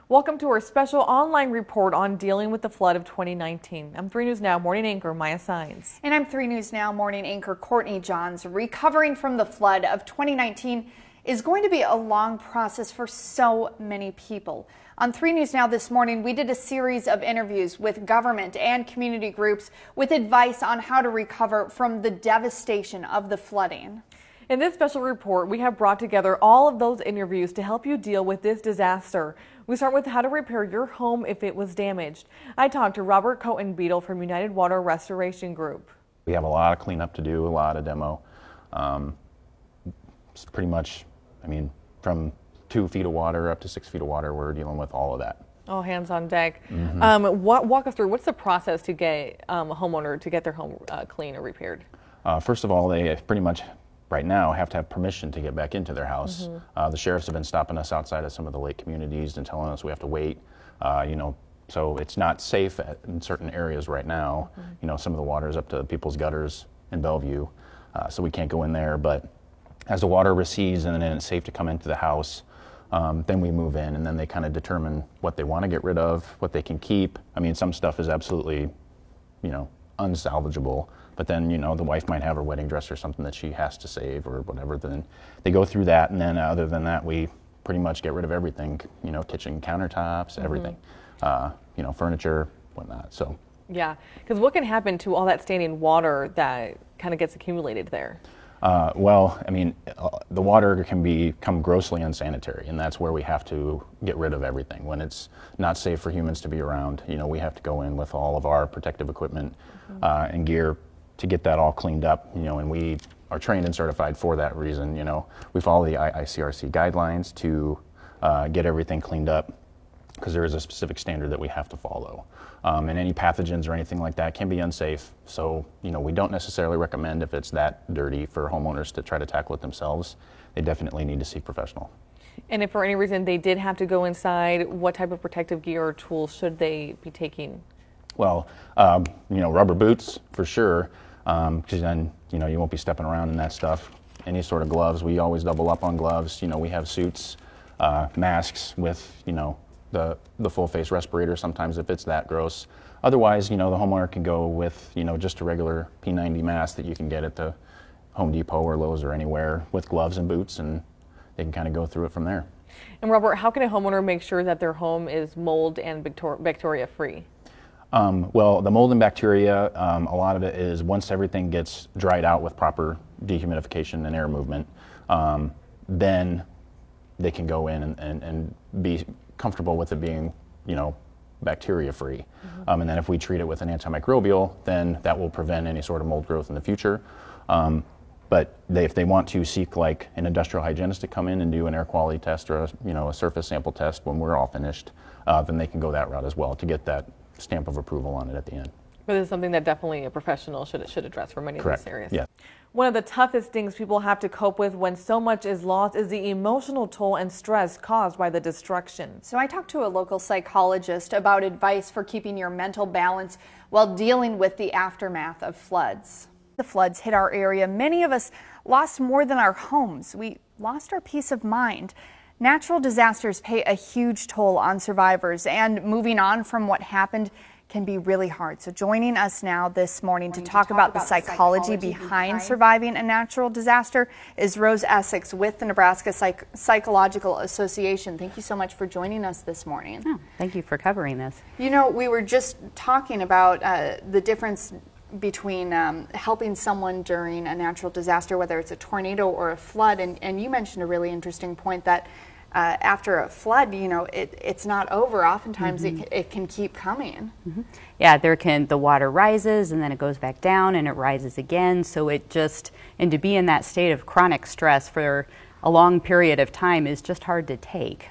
Welcome to our special online report on dealing with the flood of 2019. I'm 3 News Now morning anchor Maya Sines. And I'm 3 News Now morning anchor Courtney Johns. Recovering from the flood of 2019 is going to be a long process for so many people. On 3 News Now this morning, we did a series of interviews with government and community groups with advice on how to recover from the devastation of the flooding. In this special report, we have brought together all of those interviews to help you deal with this disaster. We start with how to repair your home if it was damaged. I talked to Robert Cohen-Beadle from United Water Restoration Group. We have a lot of cleanup to do, a lot of demo. It's pretty much, from 2 feet of water up to 6 feet of water, we're dealing with all of that. All hands on deck. Walk us through, what's the process to get a homeowner to get their home clean or repaired? First of all, they pretty much right now have to have permission to get back into their house. The sheriffs have been stopping us outside of some of the lake communities and telling us we have to wait. So it's not safe in certain areas right now. Some of the water is up to people's gutters in Bellevue, so we can't go in there. But as the water recedes and then it's safe to come into the house, then we move in, and then they kind of determine what they want to get rid of, what they can keep. Some stuff is absolutely, unsalvageable. But then, the wife might have her wedding dress or something that she has to save or whatever. Then they go through that, and then other than that, we pretty much get rid of everything. Kitchen countertops, everything, furniture, whatnot. So. Yeah, because what can happen to all that standing water that kind of gets accumulated there? The water can become grossly unsanitary, and that's where we have to get rid of everything. When it's not safe for humans to be around, we have to go in with all of our protective equipment and gear to get that all cleaned up, and we are trained and certified for that reason. We follow the ICRC guidelines to get everything cleaned up, because there is a specific standard that we have to follow. And any pathogens or anything like that can be unsafe. So, we don't necessarily recommend, if it's that dirty, for homeowners to try to tackle it themselves. They definitely need to seek professional. And if for any reason they did have to go inside, what type of protective gear or tools should they be taking? Well, rubber boots for sure, because then, you won't be stepping around in that stuff. Any sort of gloves, we always double up on gloves. We have suits, masks with, the full face respirator sometimes if it's that gross. Otherwise, the homeowner can go with, just a regular P90 mask that you can get at the Home Depot or Lowe's or anywhere, with gloves and boots, and they can kind of go through it from there. And Robert, how can a homeowner make sure that their home is mold and bacteria free? Well, the mold and bacteria, a lot of it is once everything gets dried out with proper dehumidification and air movement, then they can go in and be comfortable with it being, bacteria free. And then if we treat it with an antimicrobial, then that will prevent any sort of mold growth in the future. But if they want to seek like an industrial hygienist to come in and do an air quality test or a surface sample test when we're all finished, then they can go that route as well to get that stamp of approval on it at the end. But this is something that definitely a professional should address for many of these areas. Yeah. One of the toughest things people have to cope with when so much is lost is the emotional toll and stress caused by the destruction. So I talked to a local psychologist about advice for keeping your mental balance while dealing with the aftermath of floods. The floods hit our area. Many of us lost more than our homes. We lost our peace of mind. Natural disasters pay a huge toll on survivors, and moving on from what happened can be really hard. So joining us now this morning to talk about the psychology behind surviving a natural disaster is Rose Essex with the Nebraska Psychological Association. Thank you so much for joining us this morning. Oh, thank you for covering this. We were just talking about the difference between helping someone during a natural disaster, whether it's a tornado or a flood, and you mentioned a really interesting point that after a flood, it's not over. Oftentimes it can keep coming. Yeah, the water rises and then it goes back down and it rises again. So and to be in that state of chronic stress for a long period of time is just hard to take.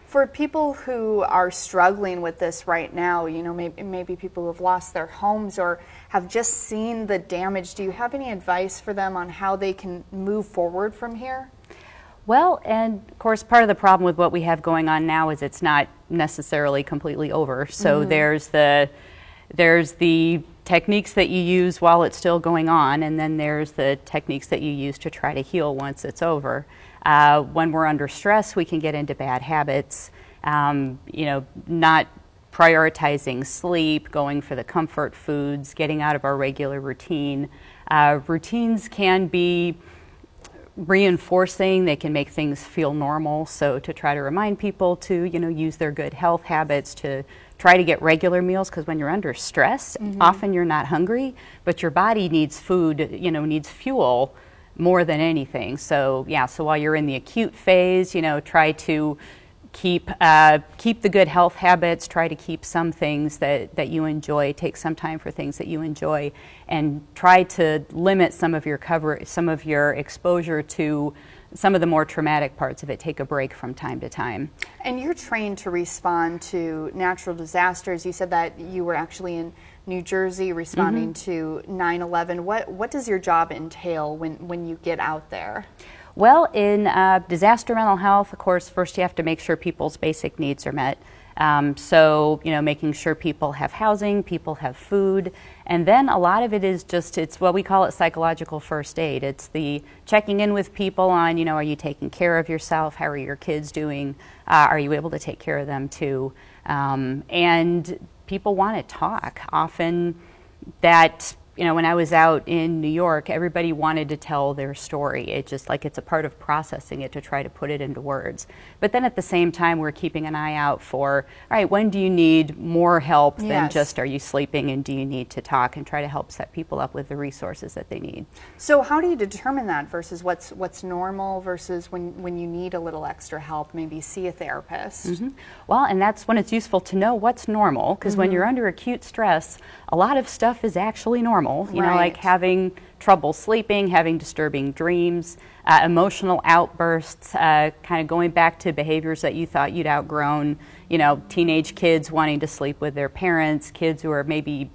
For people who are struggling with this right now, maybe people who have lost their homes or have just seen the damage, do you have any advice for them on how they can move forward from here? Well, and of course, part of the problem with what we have going on now is it's not necessarily completely over. So there's the techniques that you use while it's still going on, and then there's the techniques that you use to try to heal once it's over. When we're under stress, we can get into bad habits. you know, not prioritizing sleep, going for the comfort foods, getting out of our regular routine. Routines can be reinforcing, they can make things feel normal, so to try to remind people to, you know, use their good health habits, to try to get regular meals, because when you're under stress, often you're not hungry, but your body needs food, you know, needs fuel more than anything. So yeah, so while you're in the acute phase, you know, try to keep the good health habits, try to keep some things that you enjoy, take some time for things that you enjoy, and try to limit some of your exposure to some of the more traumatic parts of it. Take a break from time to time. And you're trained to respond to natural disasters. You said that you were actually in New Jersey responding to 9/11. What does your job entail when you get out there? Well, in disaster mental health, of course, first you have to make sure people's basic needs are met. So, you know, making sure people have housing, people have food, and then a lot of it is just, it's what we call it psychological first aid. It's the checking in with people on, you know, are you taking care of yourself? How are your kids doing? Are you able to take care of them too? And people want to talk. Often that, you know, when I was out in New York, everybody wanted to tell their story. It's just like it's a part of processing it to try to put it into words. But then at the same time, we're keeping an eye out for, all right, when do you need more help than just are you sleeping, and do you need to talk, and try to help set people up with the resources that they need. So how do you determine that versus what's normal versus when you need a little extra help, maybe see a therapist? Well, and that's when it's useful to know what's normal, because when you're under acute stress, a lot of stuff is actually normal. You know, like having trouble sleeping, having disturbing dreams, emotional outbursts, kind of going back to behaviors that you thought you'd outgrown, you know, teenage kids wanting to sleep with their parents, kids who are maybe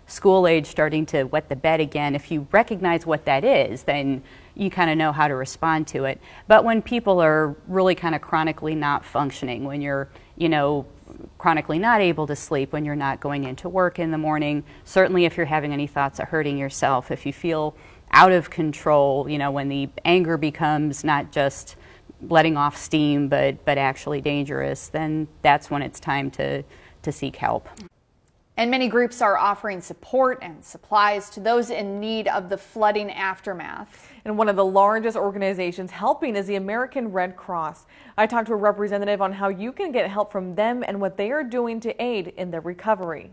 school age starting to wet the bed again. If you recognize what that is, then you kind of know how to respond to it. But when people are really kind of chronically not functioning, when you're, you know, chronically not able to sleep, when you're not going into work in the morning, certainly if you're having any thoughts of hurting yourself, if you feel out of control, you know, when the anger becomes not just letting off steam but actually dangerous, then that's when it's time to seek help. And many groups are offering support and supplies to those in need of the flooding aftermath. And one of the largest organizations helping is the American Red Cross. I talked to a representative on how you can get help from them and what they are doing to aid in their recovery.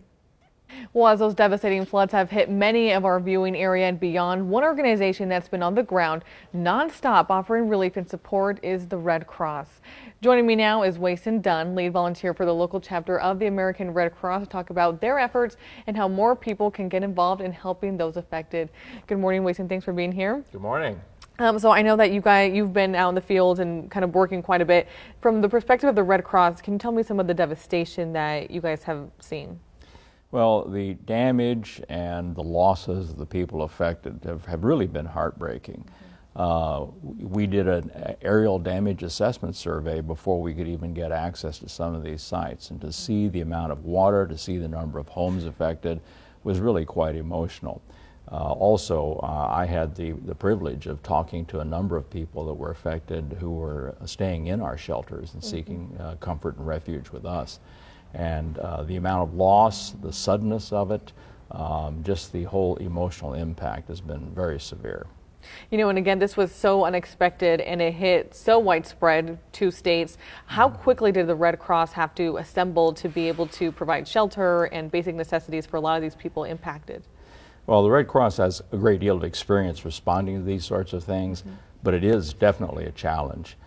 Well, as those devastating floods have hit many of our viewing area and beyond, one organization that's been on the ground nonstop offering relief and support is the Red Cross. Joining me now is Wason Dunn, lead volunteer for the local chapter of the American Red Cross, to talk about their efforts and how more people can get involved in helping those affected. Good morning, Wason. Thanks for being here. Good morning. So I know that you've been out in the field and kind of working quite a bit. From the perspective of the Red Cross, can you tell me some of the devastation that you guys have seen? Well, the damage and the losses of the people affected have really been heartbreaking. We did an aerial damage assessment survey before we could even get access to some of these sites, and to see the amount of water, to see the number of homes affected was really quite emotional. Also, I had the privilege of talking to a number of people that were affected who were staying in our shelters and seeking comfort and refuge with us. And the amount of loss, the suddenness of it, just the whole emotional impact has been very severe. You know, and again, this was so unexpected and it hit so widespread, 2 states. How quickly did the Red Cross have to assemble to be able to provide shelter and basic necessities for a lot of these people impacted? Well, the Red Cross has a great deal of experience responding to these sorts of things, but it is definitely a challenge.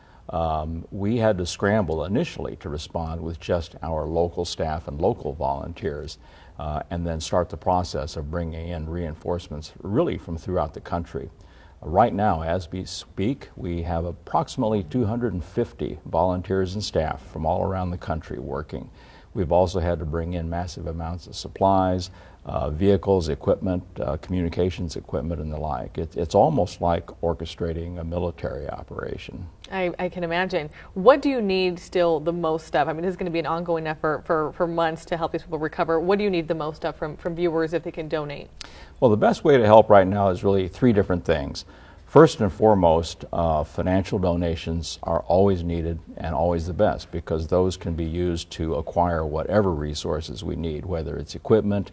We had to scramble initially to respond with just our local staff and local volunteers, and then start the process of bringing in reinforcements really from throughout the country. Right now, as we speak, we have approximately 250 volunteers and staff from all around the country working. We've also had to bring in massive amounts of supplies, vehicles, equipment, communications equipment, and the like. It's almost like orchestrating a military operation. I can imagine. What do you need still the most of? I mean, this is going to be an ongoing effort for months to help these people recover. What do you need the most of from viewers if they can donate? Well, the best way to help right now is really 3 different things. First and foremost, financial donations are always needed and always the best, because those can be used to acquire whatever resources we need, whether it's equipment,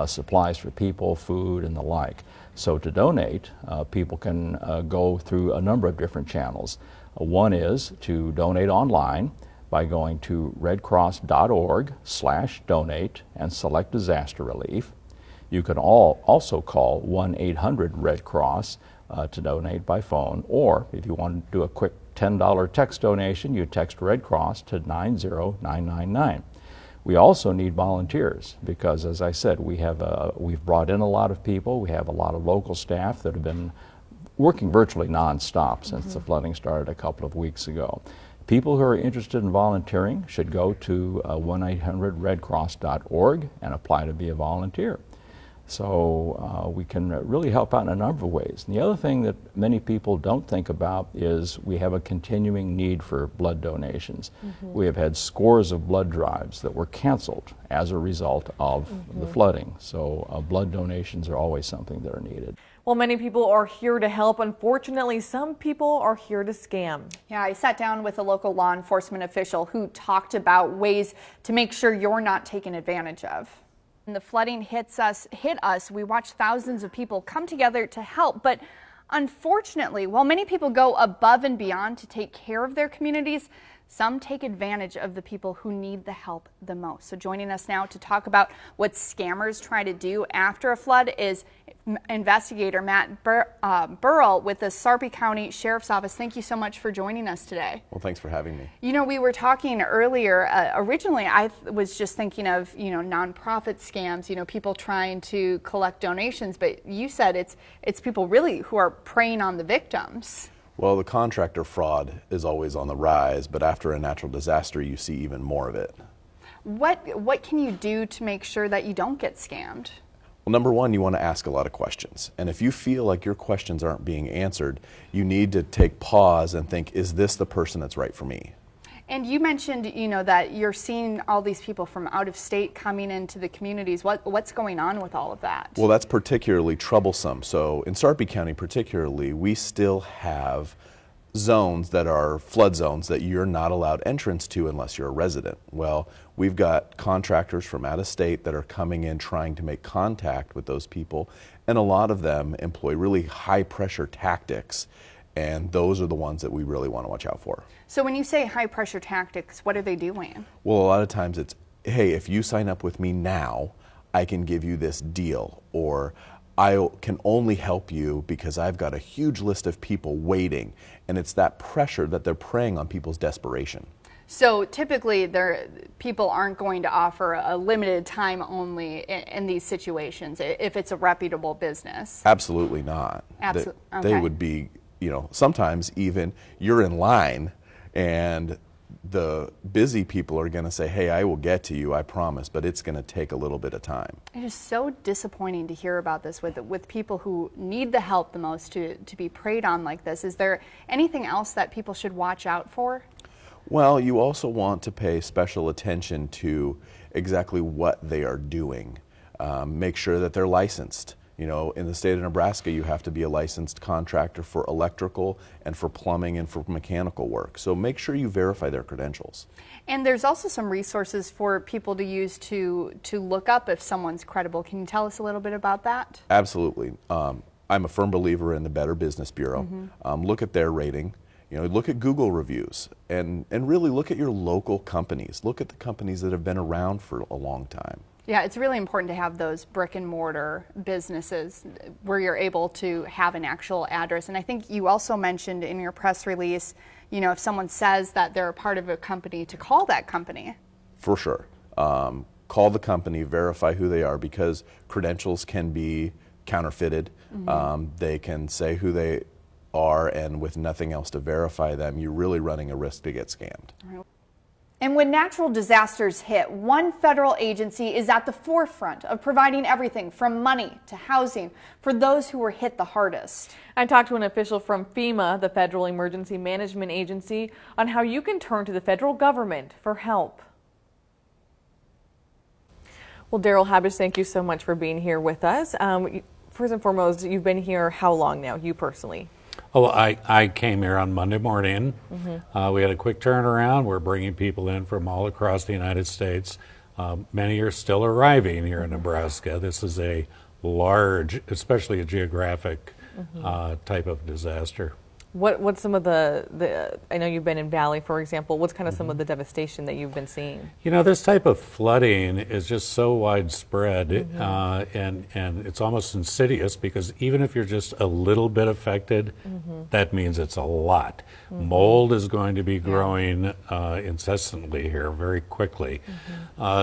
supplies for people, food, and the like. So to donate, people can go through a number of different channels. One is to donate online by going to redcross.org/donate and select disaster relief. You can also call 1-800-RED-CROSS to donate by phone, or if you want to do a quick $10 text donation, you text Red Cross to 90999. We also need volunteers because, as I said, we've brought in a lot of people. We have a lot of local staff that have been working virtually nonstop since the flooding started a couple of weeks ago. People who are interested in volunteering should go to 1-800-REDCROSS.org and apply to be a volunteer. So we can really help out in a number of ways. And the other thing that many people don't think about is we have a continuing need for blood donations. We have had scores of blood drives that were canceled as a result of the flooding. So blood donations are always something that are needed. Well, many people are here to help. Unfortunately, some people are here to scam. Yeah, I sat down with a local law enforcement official who talked about ways to make sure you're not taken advantage of. When the flooding hit us, we watched thousands of people come together to help. But unfortunately, while many people go above and beyond to take care of their communities, some take advantage of the people who need the help the most. So joining us now to talk about what scammers try to do after a flood is investigator Matt Burrell with the Sarpy County Sheriff's Office. Thank you so much for joining us today. Well, thanks for having me. You know, we were talking earlier, originally I was just thinking of, nonprofit scams, people trying to collect donations, but you said it's people really who are preying on the victims. Well, the contractor fraud is always on the rise, but after a natural disaster, you see even more of it. What can you do to make sure that you don't get scammed? Well, number one, you want to ask a lot of questions. And if you feel like your questions aren't being answered, you need to take pause and think, is this the person that's right for me? And you mentioned, that you're seeing all these people from out of state coming into the communities. What's going on with all of that? Well, that's particularly troublesome. So in Sarpy County particularly, we still have zones that are flood zones that you're not allowed entrance to unless you're a resident. Well, we've got contractors from out of state that are coming in trying to make contact with those people, and a lot of them employ really high pressure tactics, and those are the ones that we really want to watch out for. So when you say high pressure tactics, what are they doing? Well, a lot of times it's, hey, if you sign up with me now, I can give you this deal, or I can only help you because I've got a huge list of people waiting. And it's that pressure that they're preying on people's desperation. So typically people aren't going to offer a limited time only in these situations if it's a reputable business. Absolutely not. Absolutely. They would be, sometimes even you're in line and the busy people are going to say, hey, I will get to you, I promise, but it's going to take a little bit of time. It is so disappointing to hear about this with people who need the help the most to be preyed on like this. Is there anything else that people should watch out for? Well, you also want to pay special attention to exactly what they are doing. Make sure that they're licensed. In the state of Nebraska, you have to be a licensed contractor for electrical and for plumbing and for mechanical work. So make sure you verify their credentials. And there's also some resources for people to use to look up if someone's credible. Can you tell us a little bit about that? Absolutely. I'm a firm believer in the Better Business Bureau. Look at their rating. Look at Google reviews and really look at your local companies. Look at the companies that have been around for a long time. Yeah, it's really important to have those brick and mortar businesses where you're able to have an actual address. And I think you also mentioned in your press release, if someone says that they're a part of a company, to call that company. For sure. Call the company, verify who they are, because credentials can be counterfeited. They can say who they are, and with nothing else to verify them, you're really running a risk to get scammed. And when natural disasters hit, one federal agency is at the forefront of providing everything from money to housing for those who were hit the hardest. I talked to an official from FEMA, the Federal Emergency Management Agency, on how you can turn to the federal government for help. Well, Daryl Habish, thank you so much for being here with us. First and foremost, you've been here how long now, you personally? Oh, I came here on Monday morning. We had a quick turnaround. We're bringing people in from all across the United States. Many are still arriving here in Nebraska. This is a large, especially a geographic type of disaster. What's some of the I know you've been in Valley, for example. What's kind of some of the devastation that you've been seeing? You know, this type of flooding is just so widespread, and it's almost insidious, because even if you're just a little bit affected, that means it's a lot. Mold is going to be growing incessantly here, very quickly.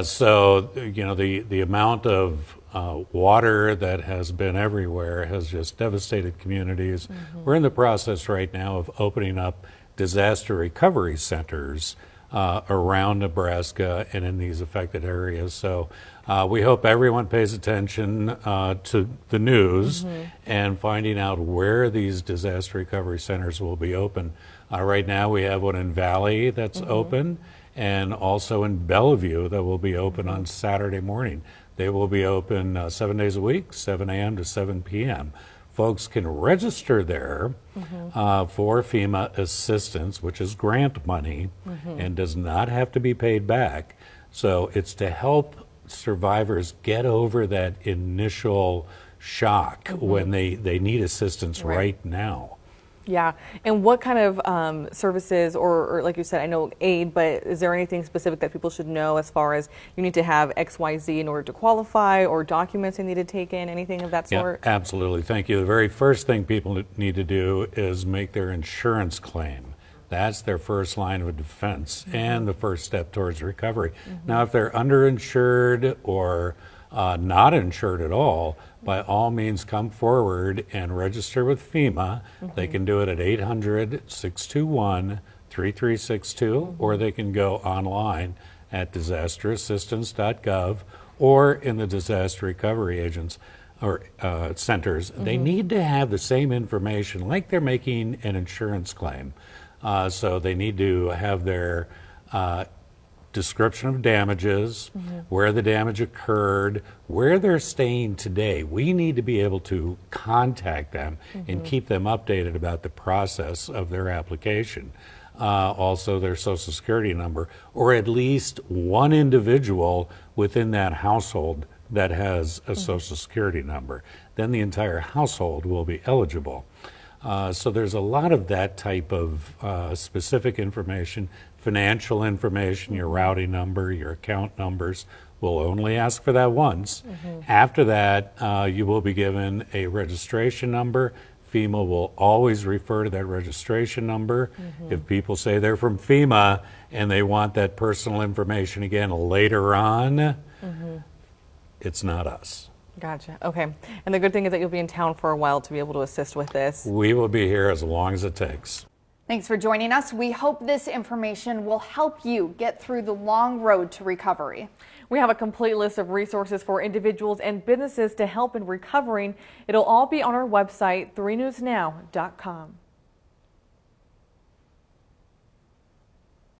So, you know, the amount of water that has been everywhere has just devastated communities. We're in the process right now of opening up disaster recovery centers around Nebraska and in these affected areas. So we hope everyone pays attention to the news and finding out where these disaster recovery centers will be open. Right now we have one in Valley that's open, and also in Bellevue that will be open on Saturday morning. They will be open 7 days a week, 7 a.m. to 7 p.m. Folks can register there for FEMA assistance, which is grant money and does not have to be paid back. So it's to help survivors get over that initial shock when they need assistance right now. Yeah, and what kind of services, or like you said, I know aid, but is there anything specific that people should know as far as you need to have XYZ in order to qualify, or documents they need to take in, anything of that sort? Yeah, absolutely. Thank you. The very first thing people need to do is make their insurance claim. That's their first line of defense and the first step towards recovery. Now, if they're underinsured or not insured at all, by all means come forward and register with FEMA. They can do it at 800-621-3362, or they can go online at disasterassistance.gov or in the disaster recovery agents or centers. They need to have the same information like they're making an insurance claim. So they need to have their description of damages, where the damage occurred, where they're staying today. We need to be able to contact them and keep them updated about the process of their application. Also their Social Security number, or at least one individual within that household that has a Social Security number. Then the entire household will be eligible. So there's a lot of that type of specific information. Financial information, your routing number, your account numbers. We'll only ask for that once. After that, you will be given a registration number. FEMA will always refer to that registration number. If people say they're from FEMA and they want that personal information again later on, it's not us. Gotcha. Okay. And the good thing is that you'll be in town for a while to be able to assist with this. We will be here as long as it takes. Thanks for joining us. We hope this information will help you get through the long road to recovery. We have a complete list of resources for individuals and businesses to help in recovering. It'll all be on our website, 3newsnow.com.